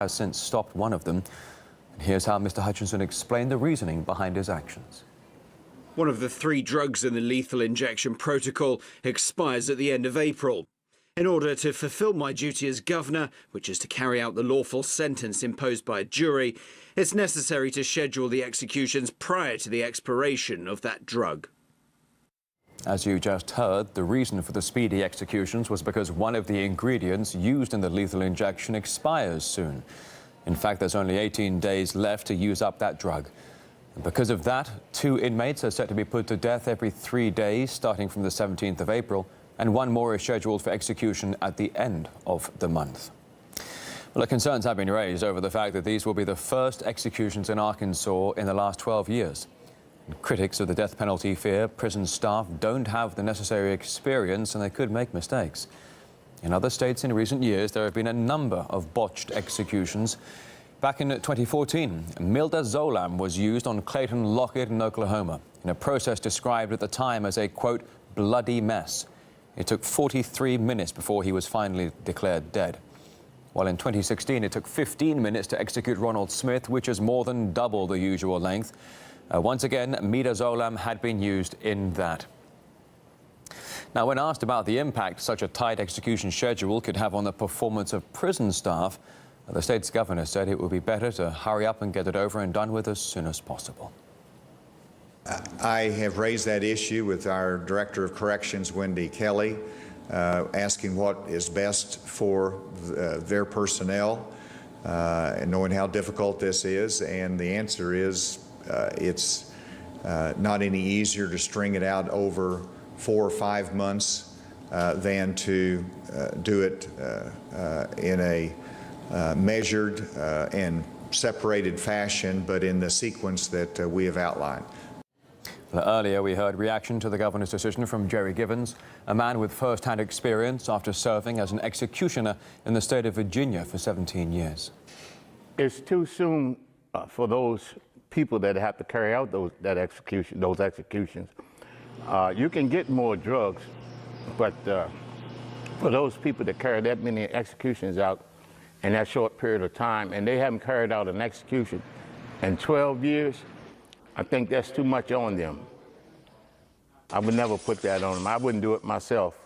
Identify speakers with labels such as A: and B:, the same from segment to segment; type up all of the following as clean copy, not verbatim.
A: has since stopped one of them. And here's how Mr. Hutchinson explained the reasoning behind his actions.
B: One of the 3 drugs in the lethal injection protocol expires at the end of April. In order to fulfil my duty as governor, which is to carry out the lawful sentence imposed by a jury, it's necessary to schedule the executions prior to the expiration of that drug.
A: As you just heard, the reason for the speedy executions was because one of the ingredients used in the lethal injection expires soon. In fact, there's only 18 days left to use up that drug. And because of that, 2 inmates are set to be put to death every 3 days, starting from the 17th of April, and 1 more is scheduled for execution at the end of the month. Well, the concerns have been raised over the fact that these will be the first executions in Arkansas in the last 12 years. And critics of the death penalty fear prison staff don't have the necessary experience and they could make mistakes. In other states in recent years, there have been a number of botched executions. Back in 2014, midazolam was used on Clayton Lockett in Oklahoma in a process described at the time as a, quote, bloody mess. It took 43 minutes before he was finally declared dead. While in 2016, it took 15 minutes to execute Ronald Smith, which is more than double the usual length. Once again, midazolam had been used in that. Now, when asked about the impact such a tight execution schedule could have on the performance of prison staff, the state's governor said it would be better to hurry up and get it over and done with as soon as possible.
C: I have raised that issue with our Director of Corrections, Wendy Kelly, asking what is best for their personnel, and knowing how difficult this is. And the answer is it's not any easier to string it out over 4 or 5 months than to do it in a measured and separated fashion, but in the sequence that we have outlined.
A: Well, earlier, we heard reaction to the governor's decision from Jerry Givens, a man with first-hand experience after serving as an executioner in the state of Virginia for 17 years.
D: It's too soon for those people that have to carry out those executions. You can get more drugs, but for those people that carry that many executions out in that short period of time, and they haven't carried out an execution in 12 years, I think that's too much on them. I would never put that on them. I wouldn't do it myself.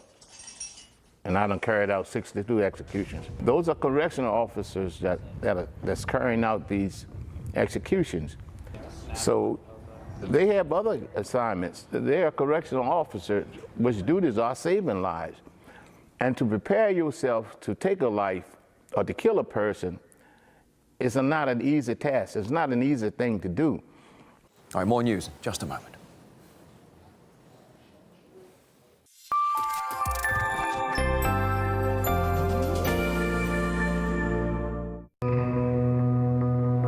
D: And I done carried out 62 executions. Those are correctional officers that's carrying out these executions. So they have other assignments. They are correctional officers, which duties are saving lives. And to prepare yourself to take a life or to kill a person is not an easy task. It's not an easy thing to do.
A: All right, more news in just a moment.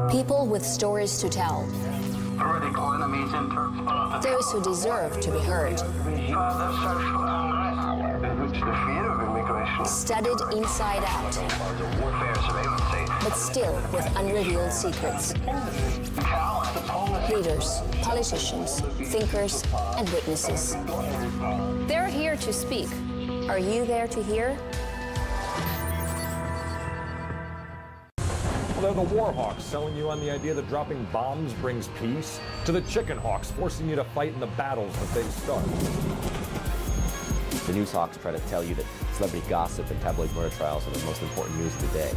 E: People with stories to tell. Those who deserve to be heard. Studied inside out, but still with unrevealed secrets. Leaders, politicians, thinkers, and witnesses. They're here to speak. Are you there to hear?
F: They're the war hawks selling you on the idea that dropping bombs brings peace, to the chicken hawks forcing you to fight in the battles that they start.
G: The news hawks try to tell you that celebrity gossip and tabloid murder trials are the most important news of the day.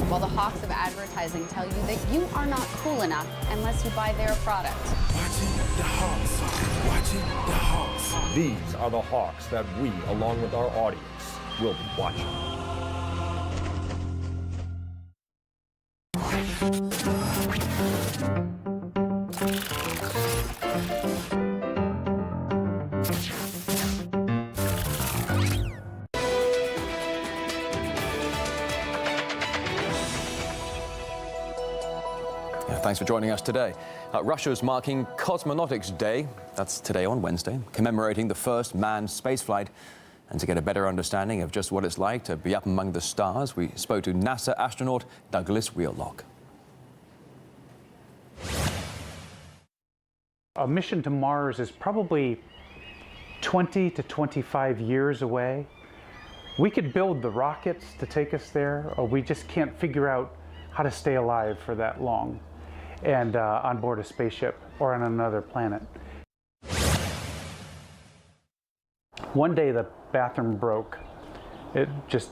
H: While the hawks of advertising tell you that you are not cool enough unless you buy their product.
I: Watching the hawks, watching the hawks.
F: These are the hawks that we, along with our audience, will be watching.
A: Thanks for joining us today. Russia's marking Cosmonautics Day. That's today on Wednesday, commemorating the first manned spaceflight. And to get a better understanding of just what it's like to be up among the stars, we spoke to NASA astronaut Douglas Wheelock.
J: A mission to Mars is probably 20 to 25 years away. we could build the rockets to take us there, or we just can't figure out how to stay alive for that long and on board a spaceship or on another planet. One day the bathroom broke. It just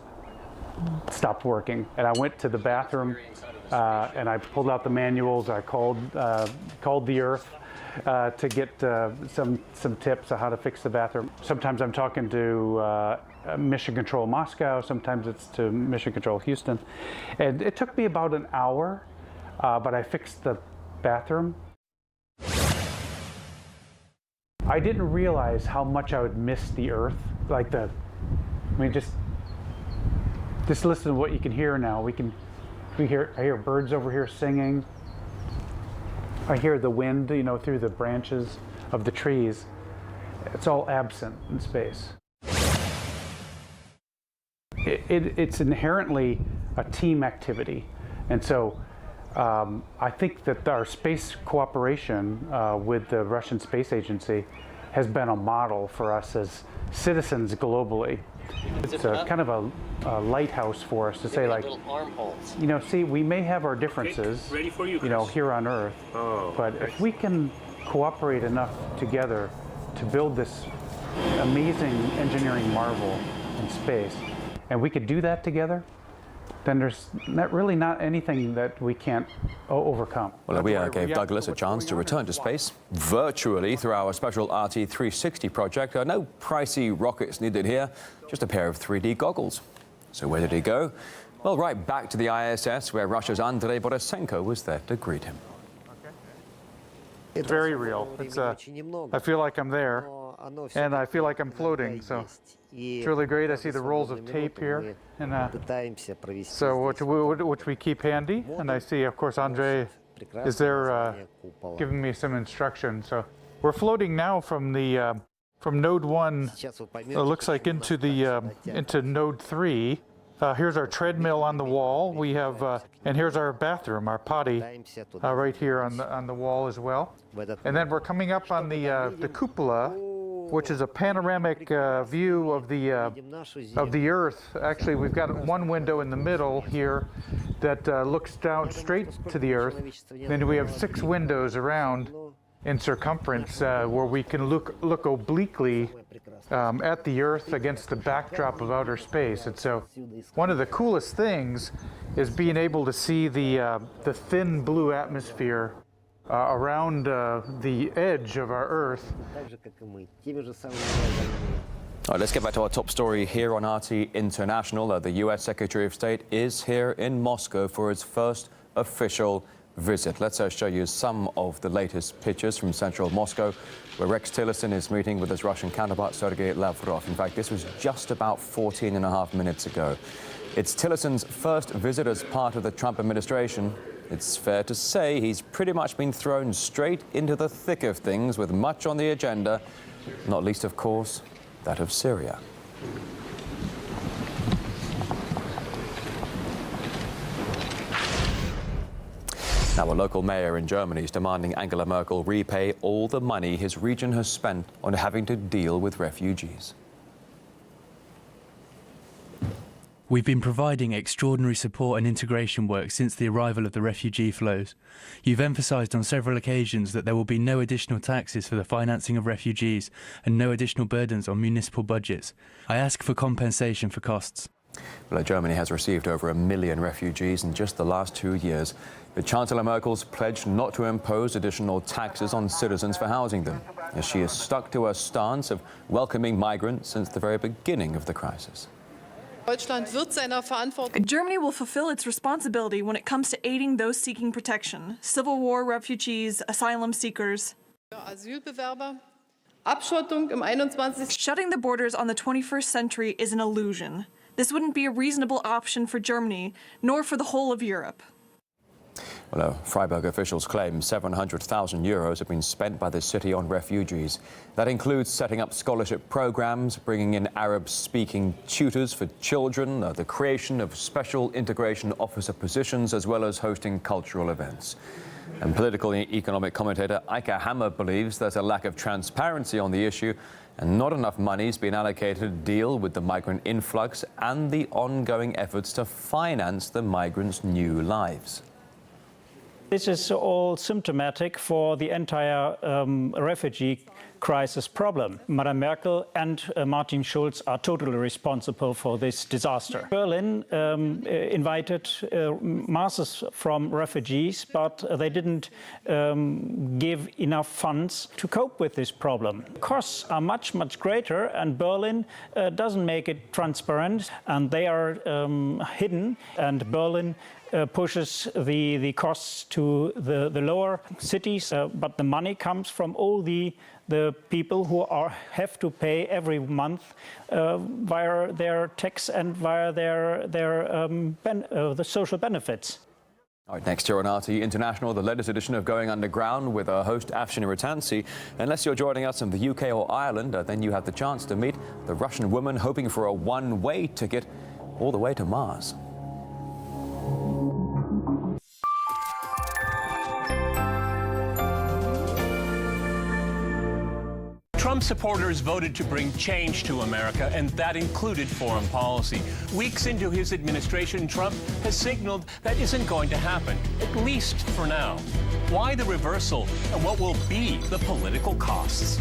J: stopped working, and I went to the bathroom and I pulled out the manuals. I called the Earth to get some tips on how to fix the bathroom. Sometimes I'm talking to Mission Control Moscow, sometimes it's to Mission Control Houston. And it took me about an hour, but I fixed the bathroom. I didn't realize how much I would miss the Earth. Just listen to what you can hear now. I hear birds over here singing. I hear the wind, through the branches of the trees. It's all absent in space. It's inherently a team activity. And so I think that our space cooperation with the Russian Space Agency has been a model for us as citizens globally. It's a kind of a lighthouse for us to say, like, see, we may have our differences, here on Earth, but if we can cooperate enough together to build this amazing engineering marvel in space, and we could do that together, then there's really not anything that we can't overcome.
A: Well, we gave Douglas a chance to return to space virtually through our special RT360 project. No pricey rockets needed here, just a pair of 3D goggles. So where did he go? Well, right back to the ISS, where Russia's Andrei Borisenko was there to greet him.
J: It's very real. I feel like I'm there, and I feel like I'm floating, so it's really great. I see the rolls of tape here, and which we keep handy, and I see, of course, Andrei is there giving me some instruction. So we're floating now from the from node 1, looks like into node 3. Here's our treadmill on the wall. We have, and here's our bathroom, our potty, right here on the wall as well. And then we're coming up on the cupola, which is a panoramic view of the Earth. Actually, we've got one window in the middle here that looks down straight to the Earth. Then we have 6 windows around in circumference where we can look obliquely at the Earth against the backdrop of outer space. And so one of the coolest things is being able to see the thin blue atmosphere around the edge of our Earth.
A: All right, let's get back to our top story here on RT International. The U.S. Secretary of State is here in Moscow for his first official visit. Let's show you some of the latest pictures from central Moscow, where Rex Tillerson is meeting with his Russian counterpart, Sergei Lavrov. In fact, this was just about 14.5 minutes ago. It's Tillerson's first visit as part of the Trump administration. It's fair to say he's pretty much been thrown straight into the thick of things with much on the agenda, not least, of course, that of Syria. Now, a local mayor in Germany is demanding Angela Merkel repay all the money his region has spent on having to deal with refugees.
K: We've been providing extraordinary support and integration work since the arrival of the refugee flows. You've emphasised on several occasions that there will be no additional taxes for the financing of refugees and no additional burdens on municipal budgets. I ask for compensation for costs.
A: Well, Germany has received over 1 million refugees in just the last 2 years. But Chancellor Merkel's pledged not to impose additional taxes on citizens for housing them, as she has stuck to her stance of welcoming migrants since the very beginning of the crisis.
L: Germany will fulfill its responsibility when it comes to aiding those seeking protection, civil war refugees, asylum seekers. Shutting the borders on the 21st century is an illusion. This wouldn't be a reasonable option for Germany, nor for the whole of Europe.
A: Well, Freiburg officials claim 700,000 euros have been spent by the city on refugees. That includes setting up scholarship programs, bringing in Arab-speaking tutors for children, the creation of special integration officer positions, as well as hosting cultural events. And political and economic commentator Eike Hammer believes there's a lack of transparency on the issue and not enough money has been allocated to deal with the migrant influx and the ongoing efforts to finance the migrants' new lives.
M: This is all symptomatic for the entire refugee crisis problem. Madame Merkel and Martin Schulz are totally responsible for this disaster. Berlin invited masses from refugees, but they didn't give enough funds to cope with this problem. Costs are much, much greater, and Berlin doesn't make it transparent, and they are hidden, and Berlin pushes the costs to the lower cities, but the money comes from all the people who have to pay every month via their tax and via the social benefits.
A: All right, next here on RT International, the latest edition of Going Underground with our host Afshin Ratansi. Unless you're joining us from the UK or Ireland, then you have the chance to meet the Russian woman hoping for a one-way ticket all the way to Mars.
N: Trump supporters voted to bring change to America, and that included foreign policy. Weeks into his administration, Trump has signaled that isn't going to happen, at least for now. Why the reversal, and what will be the political costs?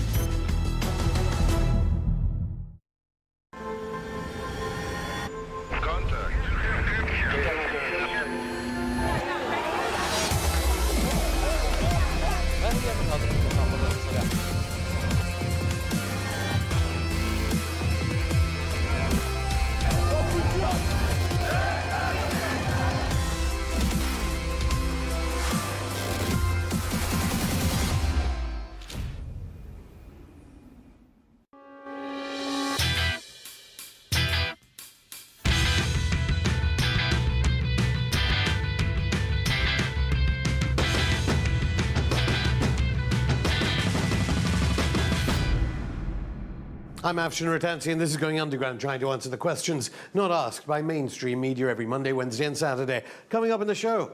O: I'm Afshin Ratansi, and this is Going Underground, trying to answer the questions not asked by mainstream media every Monday, Wednesday and Saturday. Coming up in the show,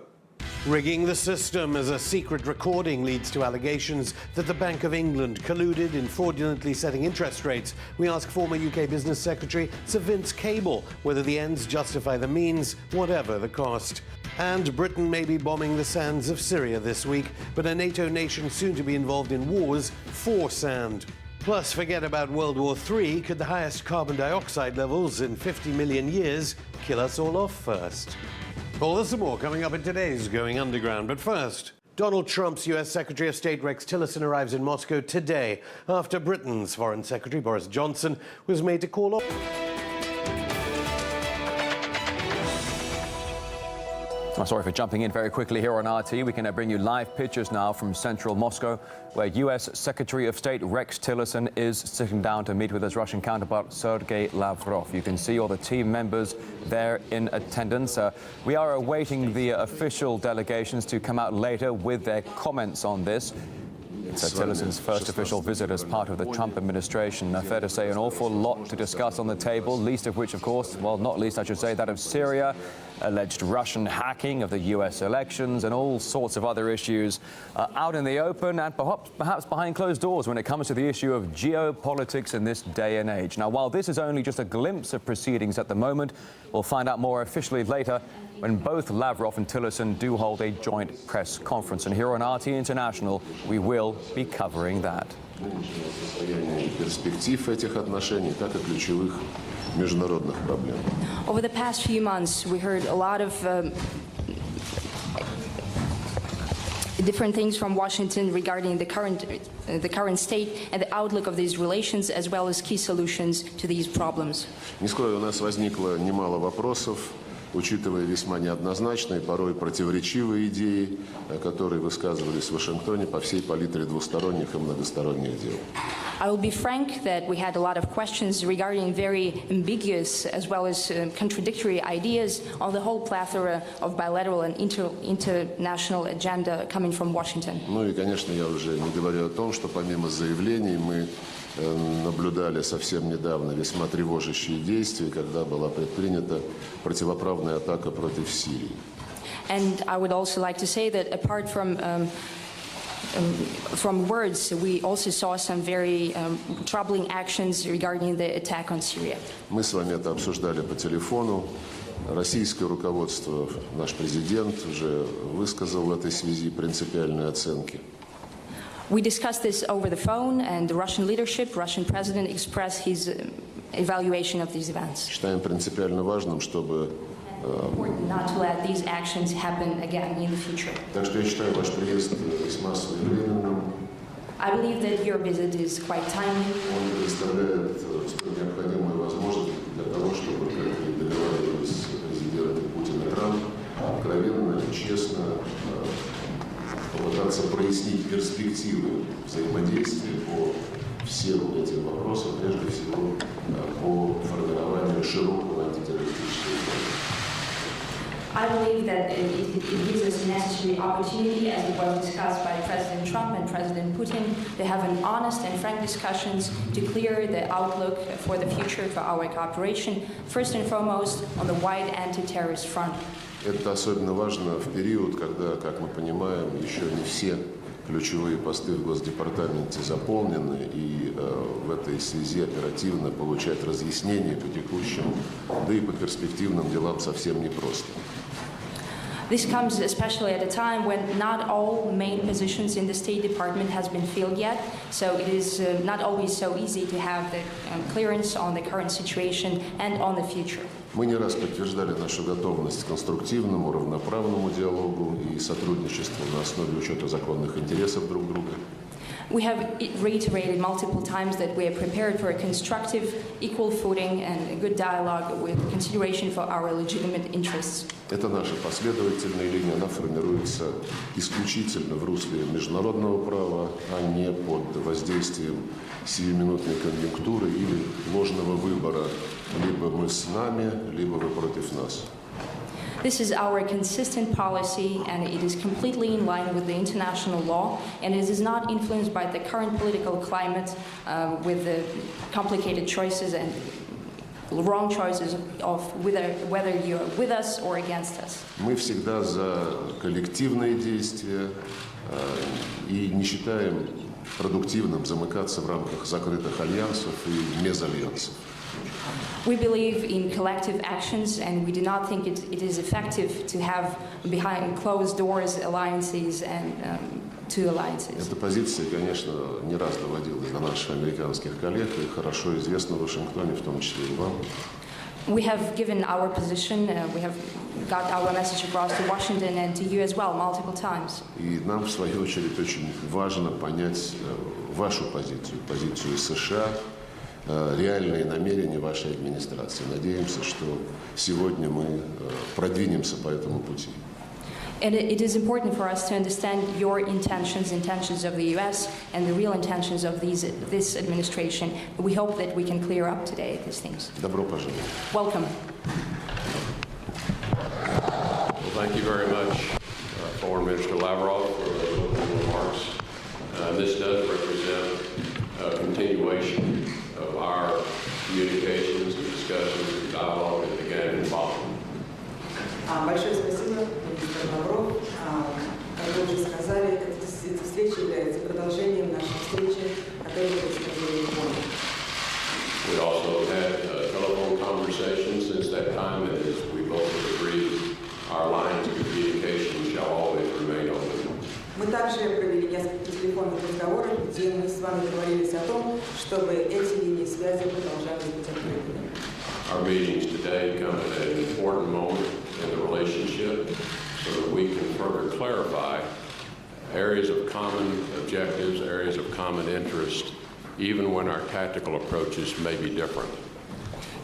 O: rigging the system as a secret recording leads to allegations that the Bank of England colluded in fraudulently setting interest rates. We ask former UK Business Secretary Sir Vince Cable whether the ends justify the means, whatever the cost. And Britain may be bombing the sands of Syria this week, but a NATO nation soon to be involved in wars for sand. Plus, forget about World War III. Could the highest carbon dioxide levels in 50 million years kill us all off first? All this and more coming up in today's Going Underground. But first, Donald Trump's US Secretary of State Rex Tillerson arrives in Moscow today after Britain's Foreign Secretary Boris Johnson was made to call off.
A: I'm sorry for jumping in very quickly here on RT. We can bring you live pictures now from central Moscow, where US Secretary of State Rex Tillerson is sitting down to meet with his Russian counterpart Sergei Lavrov. You can see all the team members there in attendance. We are awaiting the official delegations to come out later with their comments on this. It's Tillerson's first official visit as part of the Trump administration. Fair to say an awful lot to discuss on the table, least of which, of course, well, not least, I should say, that of Syria, alleged Russian hacking of the US elections, and all sorts of other issues out in the open and perhaps behind closed doors when it comes to the issue of geopolitics in this day and age. Now, while this is only just a glimpse of proceedings at the moment, we'll find out more officially later when both Lavrov and Tillerson do hold a joint press conference. And here on RT International, we will be covering that.
P: Over the past few months, we heard a lot of different things from Washington regarding the current state and the outlook of these relations, as well as key solutions to these problems.
Q: Не скрою, у нас возникло немало вопросов, учитывая весьма неоднозначные, порой противоречивые идеи, которые высказывались в Вашингтоне по всей палитре двусторонних и многосторонних дел.
P: I will be frank that we had a lot of questions regarding very ambiguous as well as contradictory ideas on the whole plethora of bilateral and international agenda coming from Washington.
Q: Ну и, конечно, я уже не говорю о том, что помимо заявлений мы наблюдали совсем недавно весьма тревожащие действия, когда была предпринята противоправная атака против Сирии.
P: And I would also like to say that apart from words, we also saw some very troubling actions regarding the attack on Syria.
Q: Мы с вами это обсуждали по телефону. Российское руководство, наш президент уже высказал в этой связи принципиальные оценки.
P: We discussed this over the phone, and the Russian leadership, Russian president, expressed his evaluation of these events.
Q: Считаем принципиально важным, чтобы
P: Not to let these actions happen again in the future.
Q: Так что я считаю ваш приезд весьма своевременным.
P: I believe that your visit is quite timely.
Q: Он предоставляет необходимые возможности для того, чтобы, как и договаривались президенты Путин и Трамп, откровенно и честно попытаться прояснить перспективы взаимодействия по всем этим вопросам, прежде всего по формированию широкого антитеррористического плана.
P: I believe that it gives us a necessary opportunity, as it was discussed by President Trump and President Putin, to have an honest and frank discussions to clear the outlook for the future for our cooperation, first and foremost on the wide anti-terrorist front.
Q: Это особенно важно в период, когда, как мы понимаем, еще не все ключевые посты в Госдепартаменте заполнены, и в этой связи оперативно получать разъяснения по текущим, да и по перспективным делам совсем непросто.
P: This comes especially at a time when not all main positions in the State Department has been filled yet, so it is not always so easy to have the clearance on the current situation and on the future.
Q: Мы не раз подтверждали нашу готовность к конструктивному, равноправному диалогу и сотрудничеству на основе учета законных интересов друг друга.
P: We have reiterated multiple times that we are prepared for a constructive, equal footing and a good dialogue with consideration for our legitimate interests.
Q: Это наша последовательная линия, она формируется исключительно в русле международного права, а не под воздействием сиюминутной конъюнктуры или ложного выбора. Либо мы с нами, либо вы против нас.
P: This is our consistent policy, and it is completely in line with the international law, and it is not influenced by the current political climate with the complicated choices and wrong choices of whether you're with us or against us.
Q: Мы всегда за коллективные действия и не считаем продуктивным замыкаться в рамках закрытых альянсов и мезальянсов.
P: We believe in collective actions, and we do not think it is effective to have behind closed doors alliances and two alliances.
Q: Эта позиция, конечно, не раз доводилась до наших американских коллег и хорошо известна в Вашингтоне, в том числе и вам.
P: We have given our position, we have got our message across to Washington and to you as well multiple times.
Q: И нам, в свою очередь, очень важно понять вашу позицию, позицию США, реальные намерения вашей администрации. Надеемся, что сегодня мы продвинемся по этому пути.
P: And it is important for us to understand your intentions of the U.S. and the real intentions of this administration. We hope that we can clear up today these things.
Q: Добро пожаловать.
P: Welcome.
R: Well, thank you very much, Foreign Minister Lavrov, for those opening remarks. This does represent a continuation of our communications and discussions and dialogue that began in Boston.
S: Большое спасибо, министр Лавров. Как вы уже сказали, эта встреча является продолжением нашей встречи, которую мы рассказали в Бонне.
R: We also had telephone conversations since that time, and as we both agreed, our lines of communication shall always remain open.
S: Мы также провели несколько телефонных разговоров, где мы с вами договорились о том, чтобы эти линии связи продолжали быть открытыми.
R: Our meetings today come at an important moment in the relationship so that we can further clarify areas of common objectives, areas of common interest, even when our tactical approaches may be different.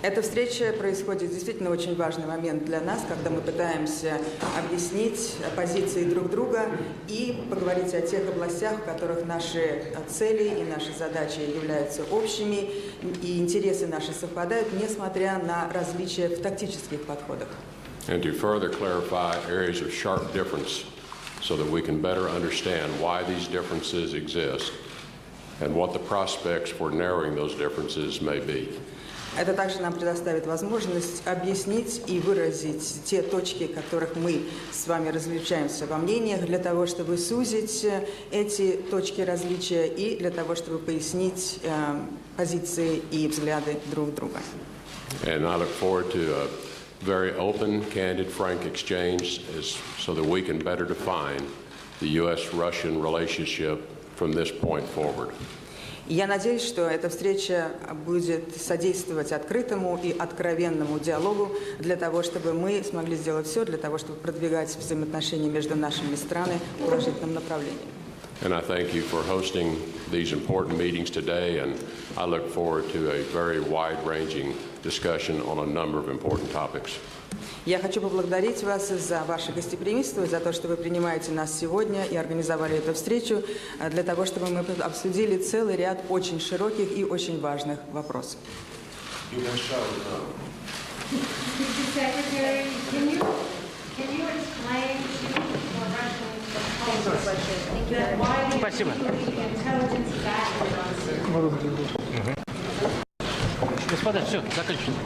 S: Эта встреча происходит действительно очень важный момент для нас, когда мы пытаемся объяснить позиции друг друга и поговорить о тех областях, в которых наши цели и наши задачи являются общими, и интересы наши совпадают, несмотря на различия в тактических подходах.
R: And to further clarify areas of sharp difference so that we can better understand why these differences exist and what the prospects for narrowing those differences may be.
S: Это также нам предоставит возможность объяснить и выразить те точки, в которых мы с вами различаемся во мнениях, для того, чтобы сузить эти точки различия и для того, чтобы пояснить позиции и взгляды друг друга.
R: And I look forward to a very open, candid, frank exchange so that we can better define the U.S.-Russian relationship from this point forward.
S: Я надеюсь, что эта встреча будет содействовать открытому и откровенному диалогу для того, чтобы мы смогли сделать все для того, чтобы продвигать взаимоотношения между нашими странами в положительном направлении.
R: And I thank you for hosting these important meetings today, and I look forward to a very wide-ranging discussion on a number of important topics.
S: Я хочу поблагодарить вас за ваше гостеприимство, за то, что вы принимаете нас сегодня и организовали эту встречу для того, чтобы мы обсудили целый ряд очень широких и очень важных вопросов.
M: Спасибо. Господа, все, закончено.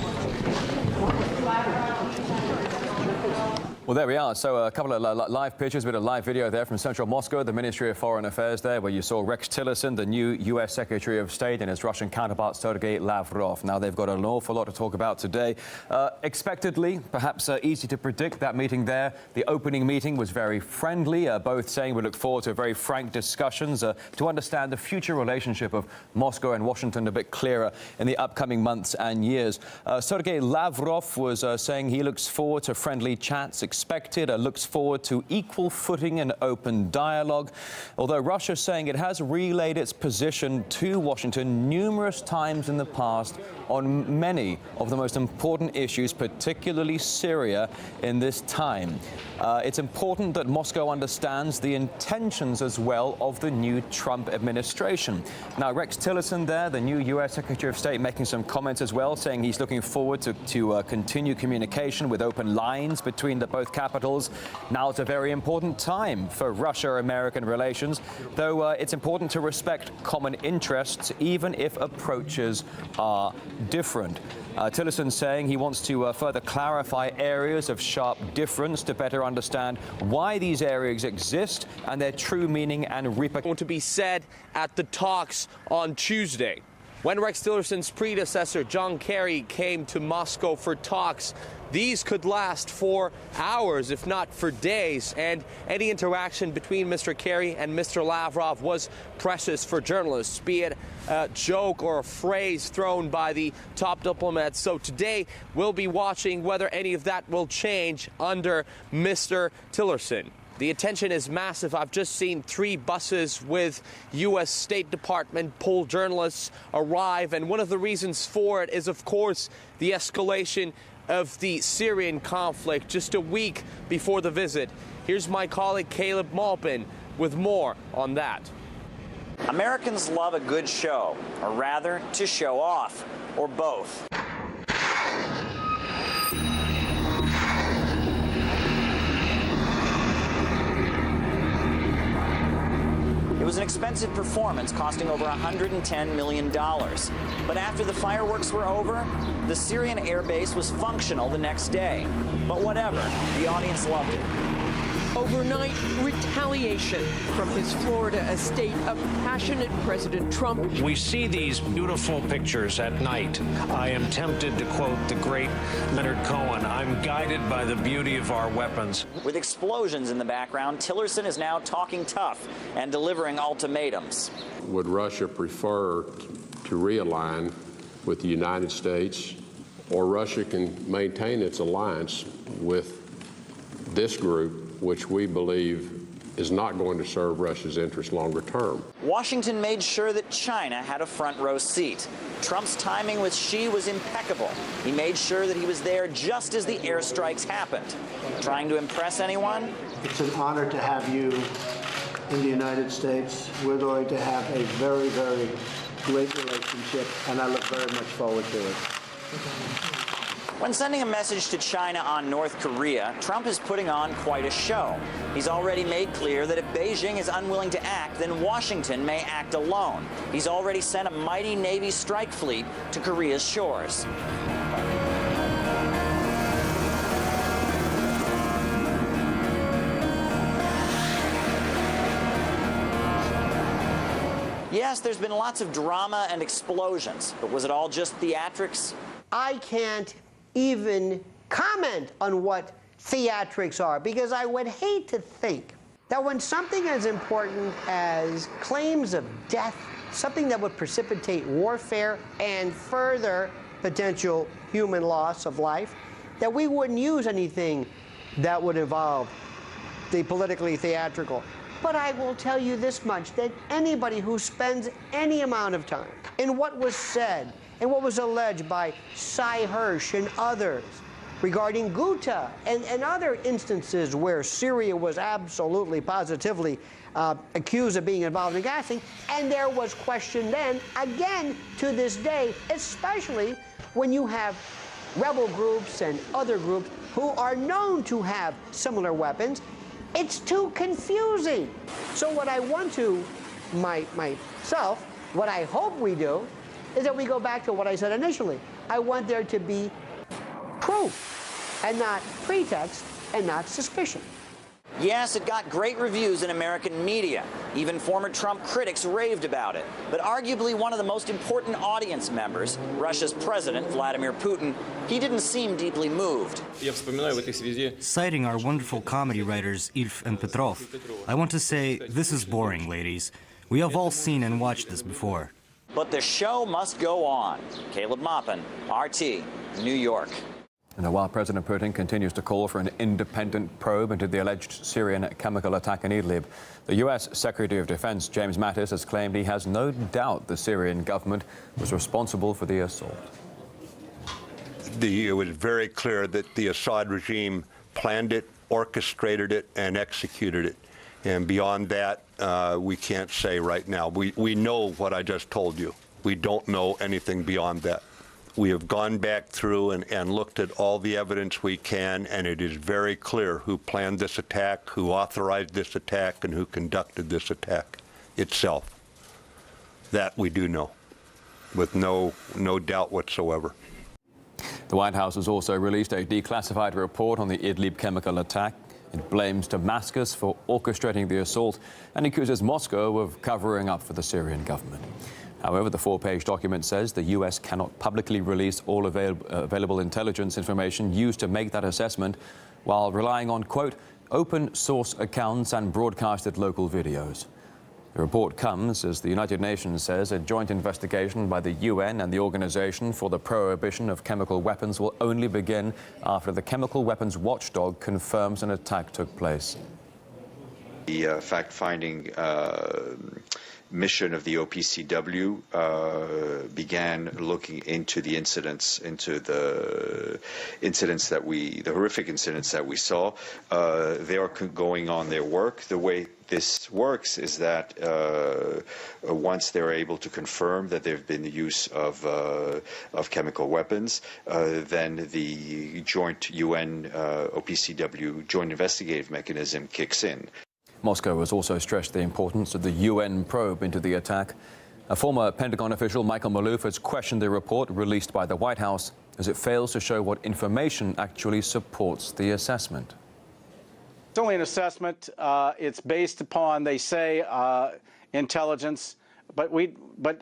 A: Well, there we are. So a couple of live pictures, a bit of live video there from central Moscow, the Ministry of Foreign Affairs there, where you saw Rex Tillerson, the new U.S. Secretary of State, and his Russian counterpart, Sergei Lavrov. Now, they've got an awful lot to talk about today. Expectedly, perhaps easy to predict, that meeting there, the opening meeting was very friendly, both saying we look forward to very frank discussions to understand the future relationship of Moscow and Washington a bit clearer in the upcoming months and years. Sergei Lavrov was saying he looks forward to friendly chats, expected, looks forward to equal footing and open dialogue, although Russia saying it has relayed its position to Washington numerous times in the past on many of the most important issues, particularly Syria, in this time. It's important that Moscow understands the intentions as well of the new Trump administration. Now, Rex Tillerson there, the new U.S. Secretary of State, making some comments as well, saying he's looking forward to continue communication with open lines between both capitals. Now it's a very important time for Russia-American relations, though it's important to respect common interests, even if approaches are different. Tillerson saying he wants to further clarify areas of sharp difference to better understand why these areas exist and their true meaning and repercussions.
T: To be said at the talks on Tuesday. When Rex Tillerson's predecessor, John Kerry, came to Moscow for talks, these could last for hours, if not for days, and any interaction between Mr. Kerry and Mr. Lavrov was precious for journalists, be it a joke or a phrase thrown by the top diplomats. So today we'll be watching whether any of that will change under Mr. Tillerson. The attention is massive. I've just seen 3 buses with U.S. State Department pull journalists arrive, and one of the reasons for it is, of course, the escalation of the Syrian conflict just a week before the visit. Here's my colleague Caleb Malpin with more on that.
U: Americans love a good show, or rather, to show off, or both. It was an expensive performance, costing over $110 million. But after the fireworks were over, the Syrian airbase was functional the next day. But whatever, the audience loved it.
V: Overnight retaliation from his Florida estate of passionate President Trump.
W: We see these beautiful pictures at night. I am tempted to quote the great Leonard Cohen, I'm guided by the beauty of our weapons.
U: With explosions in the background, Tillerson is now talking tough and delivering ultimatums.
R: Would Russia prefer to realign with the United States, or Russia can maintain its alliance with this group, which we believe is not going to serve Russia's interests longer term?
U: Washington made sure that China had a front row seat. Trump's timing with Xi was impeccable. He made sure that he was there just as the airstrikes happened. Trying to impress anyone?
X: It's an honor to have you in the United States. We're going to have a very, very great relationship, and I look very much forward to it.
U: When sending a message to China on North Korea, Trump is putting on quite a show. He's already made clear that if Beijing is unwilling to act, then Washington may act alone. He's already sent a mighty Navy strike fleet to Korea's shores. Yes, there's been lots of drama and explosions, but was it all just theatrics?
B: I can't even comment on what theatrics are, because I would hate to think that when something as important as claims of death, something that would precipitate warfare and further potential human loss of life, that we wouldn't use anything that would involve the politically theatrical. But I will tell you this much, that anybody who spends any amount of time in what was said and what was alleged by Cy Hirsch and others regarding Ghouta and other instances where Syria was absolutely, positively accused of being involved in gassing, and there was question then, again to this day, especially when you have rebel groups and other groups who are known to have similar weapons. It's too confusing. So what I want to, myself, what I hope we do, is that we go back to what I said initially. I want there to be proof, and not pretext, and not suspicion.
U: Yes, it got great reviews in American media. Even former Trump critics raved about it. But arguably one of the most important audience members, Russia's president, Vladimir Putin, he didn't seem deeply moved.
C: Citing our wonderful comedy writers, Ilf and Petrov, I want to say, this is boring, ladies. We have all seen and watched this before.
U: But the show must go on. Caleb Maupin, RT, New York.
A: And while President Putin continues to call for an independent probe into the alleged Syrian chemical attack in Idlib, the U.S. Secretary of Defense James Mattis has claimed he has no doubt the Syrian government was responsible for the assault.
D: It was very clear that the Assad regime planned it, orchestrated it, and executed it. And beyond that, we can't say right now. We know what I just told you. We don't know anything beyond that. We have gone back through and looked at all the evidence we can, and it is very clear who planned this attack, who authorized this attack, and who conducted this attack itself. That we do know, with no doubt whatsoever.
A: The White House has also released a declassified report on the Idlib chemical attack. It blames Damascus for orchestrating the assault and accuses Moscow of covering up for the Syrian government. However, the 4-page document says the U.S. cannot publicly release all available intelligence information used to make that assessment, while relying on, quote, open source accounts and broadcasted local videos. The report comes as the United Nations says a joint investigation by the UN and the Organization for the Prohibition of Chemical Weapons will only begin after the chemical weapons watchdog confirms an attack took place.
E: The fact-finding mission of the OPCW began looking into the incidents, the horrific incidents that we saw. They are going on their work. The way this works is that once they're able to confirm that there have been the use of chemical weapons, then the joint UN OPCW joint investigative mechanism kicks in.
A: Moscow has also stressed the importance of the UN probe into the attack. A former Pentagon official, Michael Maloof, has questioned the report released by the White House as it fails to show what information actually supports the assessment.
Y: It's only an assessment. It's based upon, they say, intelligence. But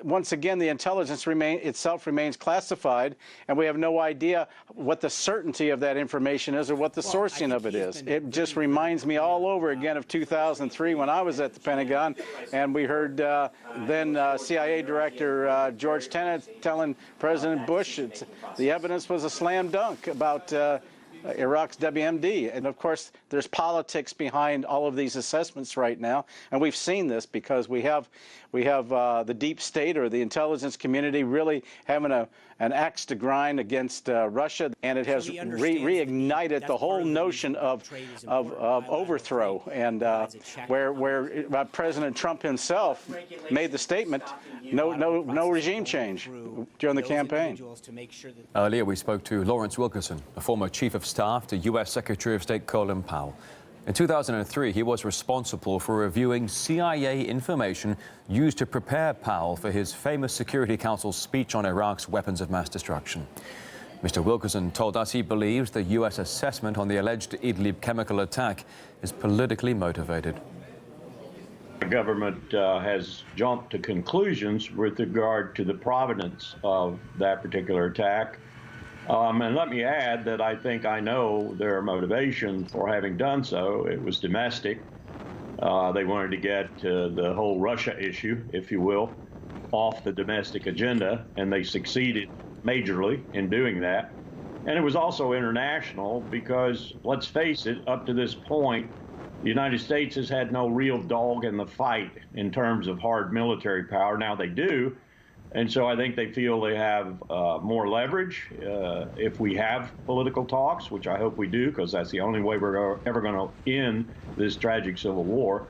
Y: once again, the intelligence itself remains classified, and we have no idea what the certainty of that information is or what the sourcing of it is. It just reminds me all over again of 2003 when I was at the Pentagon, and we heard then CIA Director George Tenet telling President Bush the evidence was a slam dunk about Iraq's WMD. And of course, there's politics behind all of these assessments right now. And we've seen this because we have the deep state or the intelligence community really having an axe to grind against Russia. And it has reignited the whole notion of overthrow. And where President Trump himself made the statement, no regime change during the campaign.
A: Earlier, we spoke to Lawrence Wilkerson, a former chief of staff to U.S. Secretary of State Colin Powell. In 2003, he was responsible for reviewing CIA information used to prepare Powell for his famous Security Council speech on Iraq's weapons of mass destruction. Mr. Wilkerson told us he believes the U.S. assessment on the alleged Idlib chemical attack is politically motivated.
F: The government has jumped to conclusions with regard to the provenance of that particular attack. And let me add that I think I know their motivation for having done so. It was domestic. They wanted to get the whole Russia issue, if you will, off the domestic agenda, and they succeeded majorly in doing that. And it was also international because, let's face it, up to this point, the United States has had no real dog in the fight in terms of hard military power. Now they do. And so I think they feel they have more leverage if we have political talks, which I hope we do, because that's the only way we're ever going to end this tragic civil war.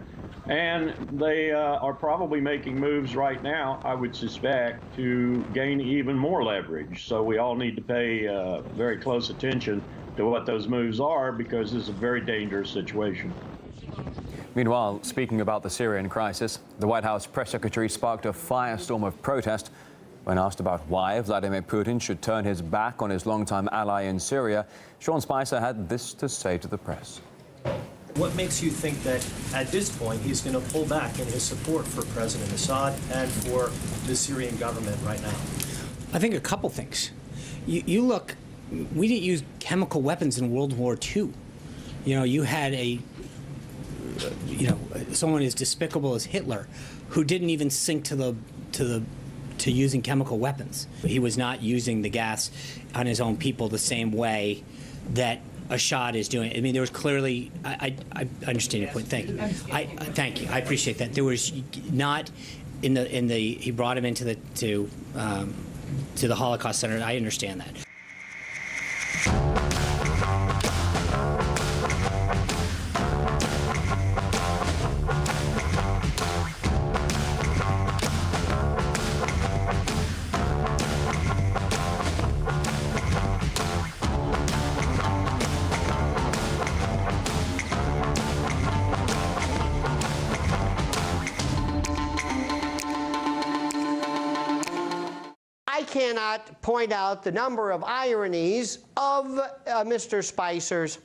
F: And they are probably making moves right now, I would suspect, to gain even more leverage. So we all need to pay very close attention to what those moves are, because this is a very dangerous situation.
A: Meanwhile, speaking about the Syrian crisis, the White House press secretary sparked a firestorm of protest when asked about why Vladimir Putin should turn his back on his longtime ally in Syria. Sean Spicer had this to say to the press.
G: What makes you think that at this point he's going to pull back in his support for President Assad and for the Syrian government right now?
H: I think a couple things. You look, we didn't use chemical weapons in World War II. You know, you had someone as despicable as Hitler, who didn't even sink to using chemical weapons. He was not using the gas on his own people the same way that Assad is doing. I mean, there was clearly. I understand your point. Thank you. Thank you. I appreciate that. There was not in the. He brought him into to the Holocaust Center. I understand that.
B: I cannot point out the number of ironies of Mr. Spicer's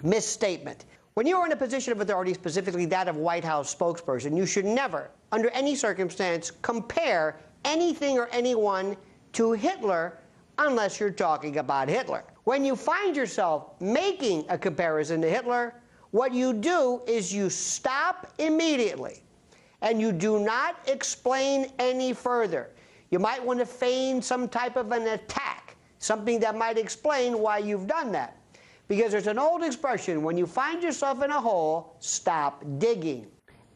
B: misstatement. When you're in a position of authority, specifically that of White House spokesperson, you should never, under any circumstance, compare anything or anyone to Hitler unless you're talking about Hitler. When you find yourself making a comparison to Hitler, what you do is you stop immediately and you do not explain any further. You might want to feign some type of an attack, something that might explain why you've done that. Because there's an old expression, when you find yourself in a hole, stop digging.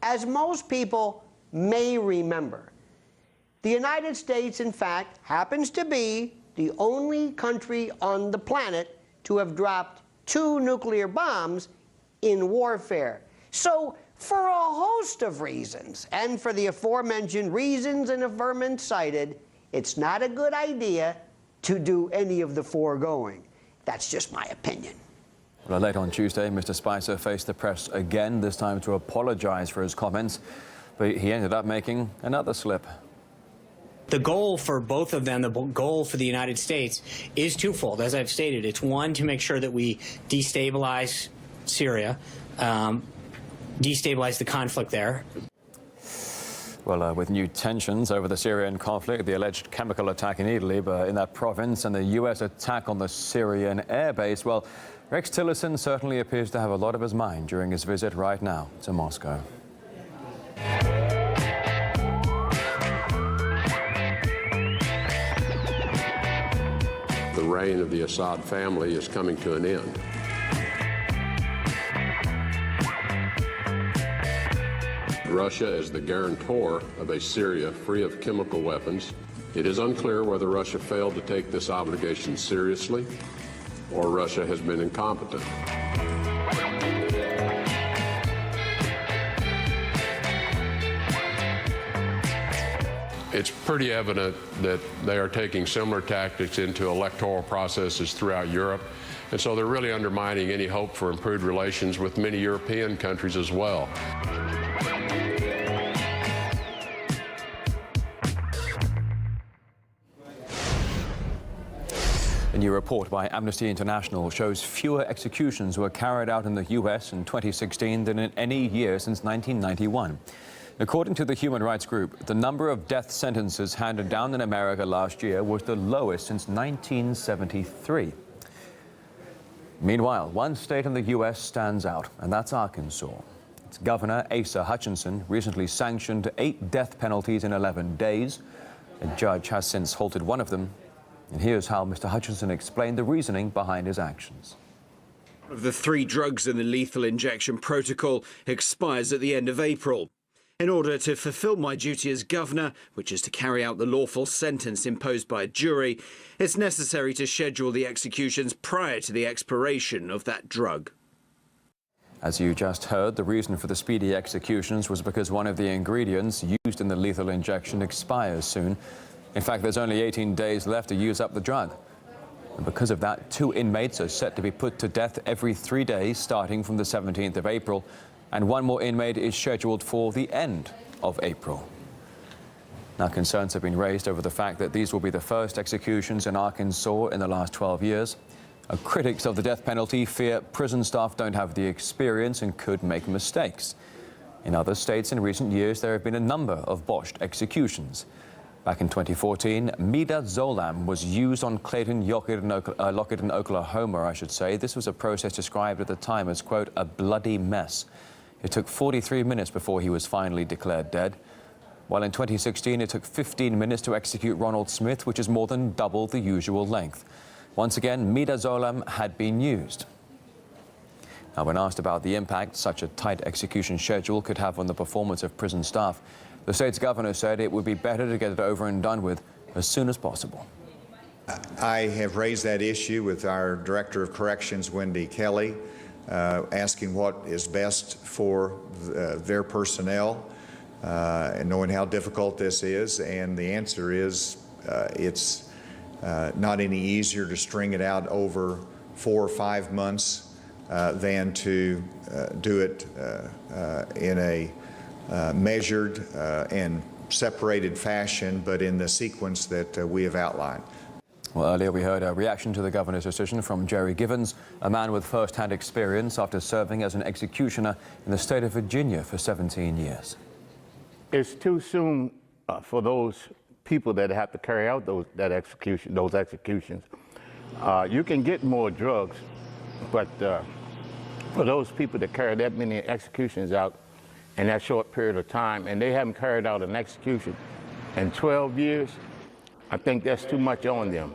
B: As most people may remember, the United States, in fact, happens to be the only country on the planet to have dropped 2 nuclear bombs in warfare. So, for a host of reasons, and for the aforementioned reasons and averment cited, it's not a good idea to do any of the foregoing. That's just my opinion.
A: Well, late on Tuesday, Mr. Spicer faced the press again, this time to apologize for his comments, but he ended up making another slip.
H: The goal for both of them, the goal for the United States, is twofold. As I've stated, it's one, to make sure that we destabilize Syria, destabilize the conflict there.
A: Well, with new tensions over the Syrian conflict, the alleged chemical attack in Idlib in that province, and the U.S. attack on the Syrian airbase, well, Rex Tillerson certainly appears to have a lot of his mind during his visit right now to Moscow.
Q: The
R: reign of the Assad family is coming to an end. Russia as the guarantor of a Syria free of chemical weapons, it is unclear whether Russia failed to take this obligation seriously or Russia has been incompetent. It's pretty evident that they are taking similar tactics into electoral processes throughout Europe, and so they're really undermining any hope for improved relations with many European countries as well.
A: A new report by Amnesty International shows fewer executions were carried out in the U.S. in 2016 than in any year since 1991. According to the human rights group, the number of death sentences handed down in America last year was the lowest since 1973. Meanwhile, one state in the U.S. stands out, and that's Arkansas. Its Governor, Asa Hutchinson, recently sanctioned 8 death penalties in 11 days. A judge has since halted one of them. And here's how Mr. Hutchinson explained the reasoning behind his actions.
I: Of the 3 drugs in the lethal injection protocol expires at the end of April. In order to fulfill my duty as governor, which is to carry out the lawful sentence imposed by a jury, it's necessary to schedule the executions prior to the expiration of that drug.
A: As you just heard, the reason for the speedy executions was because one of the ingredients used in the lethal injection expires soon. In fact, there's only 18 days left to use up the drug. And because of that, 2 inmates are set to be put to death every 3 days, starting from the 17th of April. And 1 more inmate is scheduled for the end of April. Now, concerns have been raised over the fact that these will be the first executions in Arkansas in the last 12 years. Critics of the death penalty fear prison staff don't have the experience and could make mistakes. In other states in recent years, there have been a number of botched executions. Back in 2014, midazolam was used on Clayton Lockett in Oklahoma, I should say. This was a process described at the time as, quote, a bloody mess. It took 43 minutes before he was finally declared dead. While in 2016, it took 15 minutes to execute Ronald Smith, which is more than double the usual length. Once again, midazolam had been used. Now, when asked about the impact such a tight execution schedule could have on the performance of prison staff, the state's governor said it would be better to get it over and done with as soon as possible.
J: I have raised that issue with our Director of Corrections, Wendy Kelly, asking what is best for their personnel, and knowing how difficult this is. And the answer is it's not any easier to string it out over 4 or 5 months than to do it in a measured and separated fashion, but in the sequence that we have outlined.
A: Well, earlier we heard a reaction to the governor's decision from Jerry Givens, a man with first-hand experience after serving as an executioner in the state of Virginia for 17 years.
K: It's too soon for those people that have to carry out those executions. You can get more drugs, but for those people that carry that many executions out in that short period of time, and they haven't carried out an execution in 12 years, I think that's too much on them.